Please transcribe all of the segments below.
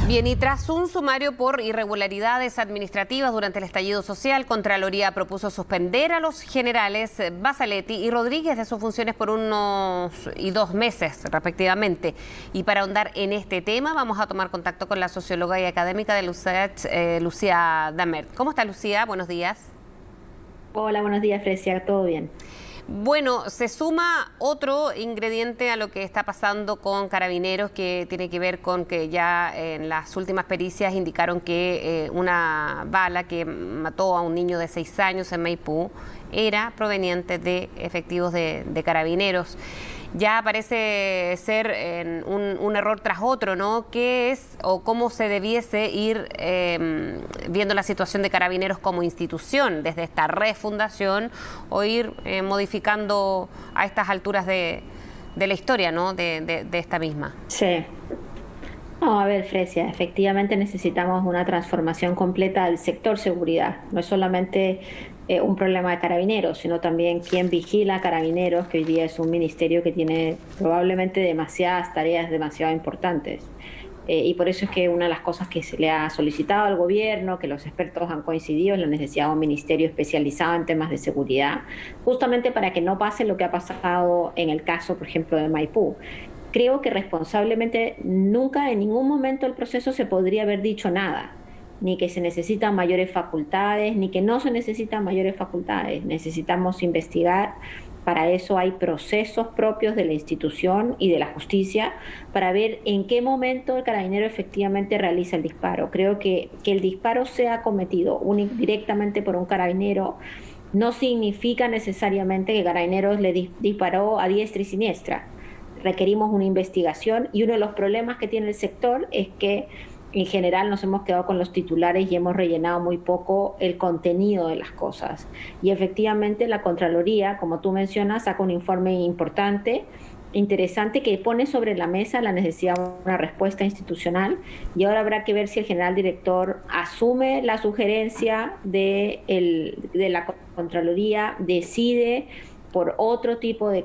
Bien, y tras un sumario por irregularidades administrativas durante el estallido social, Contraloría propuso suspender a los generales Basaletti y Rodríguez de sus funciones por 1 y 2 meses, respectivamente. Y para ahondar en este tema, vamos a tomar contacto con la socióloga y académica de LUSACH, Lucía Damert. ¿Cómo está, Lucía? Buenos días. Hola, buenos días, Frecia. ¿Todo bien? Bueno, se suma otro ingrediente a lo que está pasando con Carabineros, que tiene que ver con que ya en las últimas pericias indicaron que una bala que mató a un niño de 6 años en Maipú era proveniente de efectivos de Carabineros. Ya parece ser un error tras otro, ¿no? ¿Qué es o cómo se debiese ir viendo la situación de Carabineros como institución desde esta refundación o ir modificando a estas alturas de la historia, ¿no? De esta misma? Sí. No, a ver, Frecia, efectivamente necesitamos una transformación completa del sector seguridad. No es solamente un problema de Carabineros, sino también quién vigila a Carabineros, que hoy día es un ministerio que tiene probablemente demasiadas tareas demasiado importantes. Y por eso es que una de las cosas que se le ha solicitado al gobierno, que los expertos han coincidido en la necesidad de un ministerio especializado en temas de seguridad, justamente para que no pase lo que ha pasado en el caso, por ejemplo, de Maipú. Creo que responsablemente nunca en ningún momento del proceso se podría haber dicho nada, ni que se necesitan mayores facultades, ni que no se necesitan mayores facultades. Necesitamos investigar. Para eso hay procesos propios de la institución y de la justicia para ver en qué momento el carabinero efectivamente realiza el disparo. Creo que el disparo sea cometido directamente por un carabinero no significa necesariamente que Carabineros le disparó a diestra y siniestra. Requerimos una investigación y uno de los problemas que tiene el sector es que en general nos hemos quedado con los titulares y hemos rellenado muy poco el contenido de las cosas. Y efectivamente la Contraloría, como tú mencionas, saca un informe importante, interesante, que pone sobre la mesa la necesidad de una respuesta institucional, y ahora habrá que ver si el general director asume la sugerencia de la Contraloría, decide por otro tipo de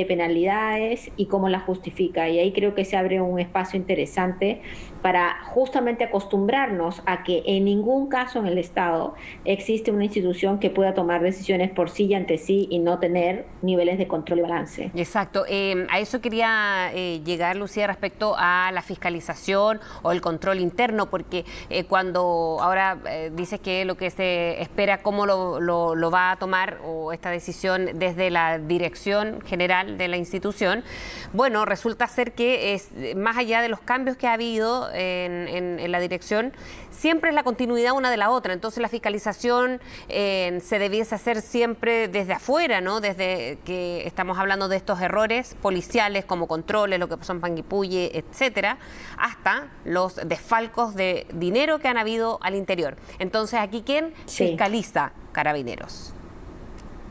penalidades y cómo la justifica. Y ahí creo que se abre un espacio interesante para justamente acostumbrarnos a que en ningún caso en el Estado existe una institución que pueda tomar decisiones por sí y ante sí y no tener niveles de control y balance. Exacto. A eso quería llegar, Lucía, respecto a la fiscalización o el control interno, porque cuando ahora dices que lo que se espera, cómo lo va a tomar o esta decisión desde la dirección general de la institución, bueno, resulta ser que es más allá de los cambios que ha habido en la dirección, siempre es la continuidad una de la otra. Entonces la fiscalización se debiese hacer siempre desde afuera, ¿no? Desde que estamos hablando de estos errores policiales como controles, lo que pasó en Panguipulli, etcétera, hasta los desfalcos de dinero que han habido al interior. Entonces, ¿aquí quién fiscaliza? Carabineros.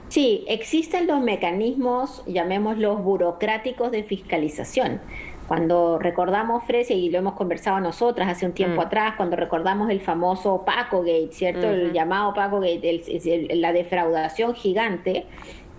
Sí, existen los mecanismos, llamémoslos burocráticos de fiscalización. Cuando recordamos, Frecia, y lo hemos conversado nosotras hace un tiempo atrás, cuando recordamos el famoso Paco Gate, ¿cierto? El llamado Paco Gate, la defraudación gigante,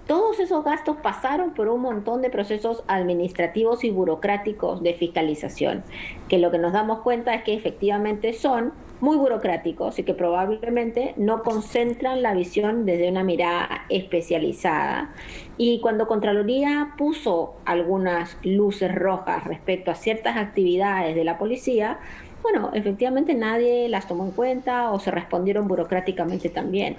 todos esos gastos pasaron por un montón de procesos administrativos y burocráticos de fiscalización, que lo que nos damos cuenta es que efectivamente son muy burocráticos y que probablemente no concentran la visión desde una mirada especializada. Y cuando Contraloría puso algunas luces rojas respecto a ciertas actividades de la policía, bueno, efectivamente nadie las tomó en cuenta o se respondieron burocráticamente también.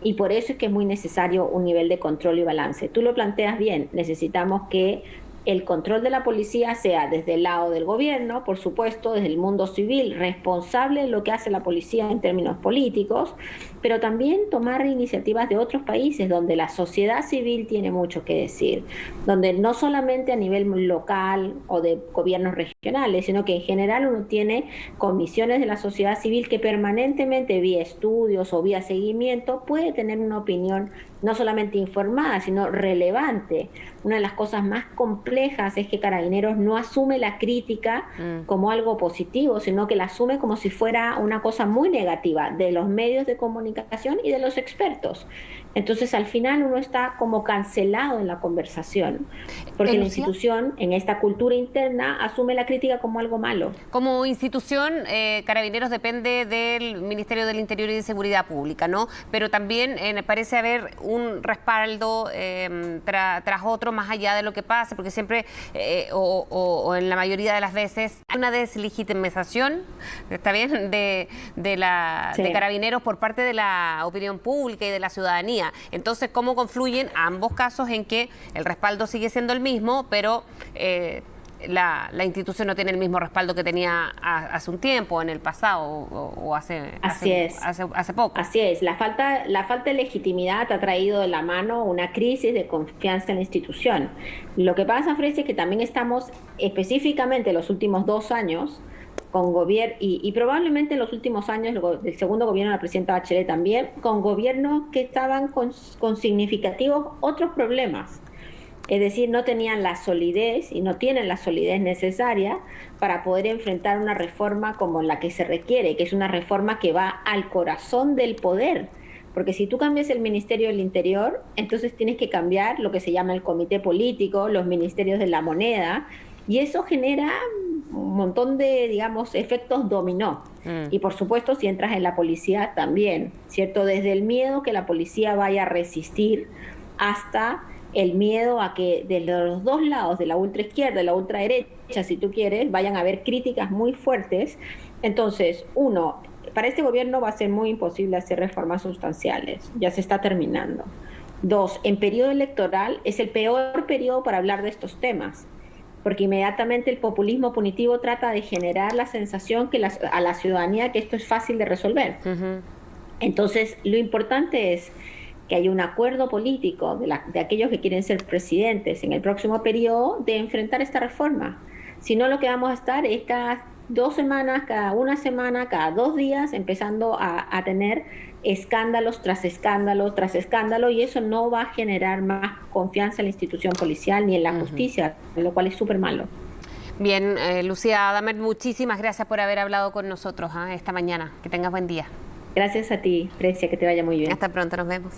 Y por eso es que es muy necesario un nivel de control y balance. Tú lo planteas bien, necesitamos que el control de la policía sea desde el lado del gobierno, por supuesto, desde el mundo civil, responsable de lo que hace la policía en términos políticos, pero también tomar iniciativas de otros países donde la sociedad civil tiene mucho que decir, donde no solamente a nivel local o de gobiernos regionales, sino que en general uno tiene comisiones de la sociedad civil que permanentemente, vía estudios o vía seguimiento, puede tener una opinión no solamente informada, sino relevante. Una de las cosas más complejas es que Carabineros no asume la crítica como algo positivo, sino que la asume como si fuera una cosa muy negativa de los medios de comunicación y de los expertos. Entonces, al final uno está como cancelado en la conversación, porque la institución, en esta cultura interna, asume la crítica crítica como algo malo. Como institución, Carabineros depende del Ministerio del Interior y de Seguridad Pública, ¿no? Pero también parece haber un respaldo tras otro, más allá de lo que pase, porque siempre, o en la mayoría de las veces, hay una deslegitimización, ¿está bien?, de Carabineros por parte de la opinión pública y de la ciudadanía. Entonces, ¿cómo confluyen ambos casos en que el respaldo sigue siendo el mismo, pero la institución no tiene el mismo respaldo que tenía hace un tiempo, en el pasado o hace poco? Así es, la falta de legitimidad ha traído de la mano una crisis de confianza en la institución. Lo que pasa, Frecia, es que también estamos específicamente los últimos 2 años con gobierno, y probablemente en los últimos años del segundo gobierno de la presidenta Bachelet también, con gobiernos que estaban con significativos otros problemas. Es decir, no tenían la solidez y no tienen la solidez necesaria para poder enfrentar una reforma como la que se requiere, que es una reforma que va al corazón del poder. Porque si tú cambias el Ministerio del Interior, entonces tienes que cambiar lo que se llama el comité político, los ministerios de la moneda, y eso genera un montón de, digamos, efectos dominó. Y por supuesto, si entras en la policía también, ¿cierto? Desde el miedo que la policía vaya a resistir hasta el miedo a que de los dos lados, de la ultraizquierda y la ultraderecha, si tú quieres, vayan a haber críticas muy fuertes. Entonces, para este gobierno va a ser muy imposible hacer reformas sustanciales, ya se está terminando. 2, en periodo electoral es el peor periodo para hablar de estos temas, porque inmediatamente el populismo punitivo trata de generar la sensación a la ciudadanía que esto es fácil de resolver. Entonces, lo importante es que hay un acuerdo político de aquellos que quieren ser presidentes en el próximo periodo de enfrentar esta reforma. Si no, lo que vamos a estar es cada 2 semanas, cada 1 semana, cada 2 días, empezando a tener escándalos tras escándalo tras escándalo, y eso no va a generar más confianza en la institución policial ni en la justicia, lo cual es súper malo. Bien, Lucía Adamer, muchísimas gracias por haber hablado con nosotros esta mañana. Que tengas buen día. Gracias a ti, Frecia, que te vaya muy bien. Hasta pronto, nos vemos.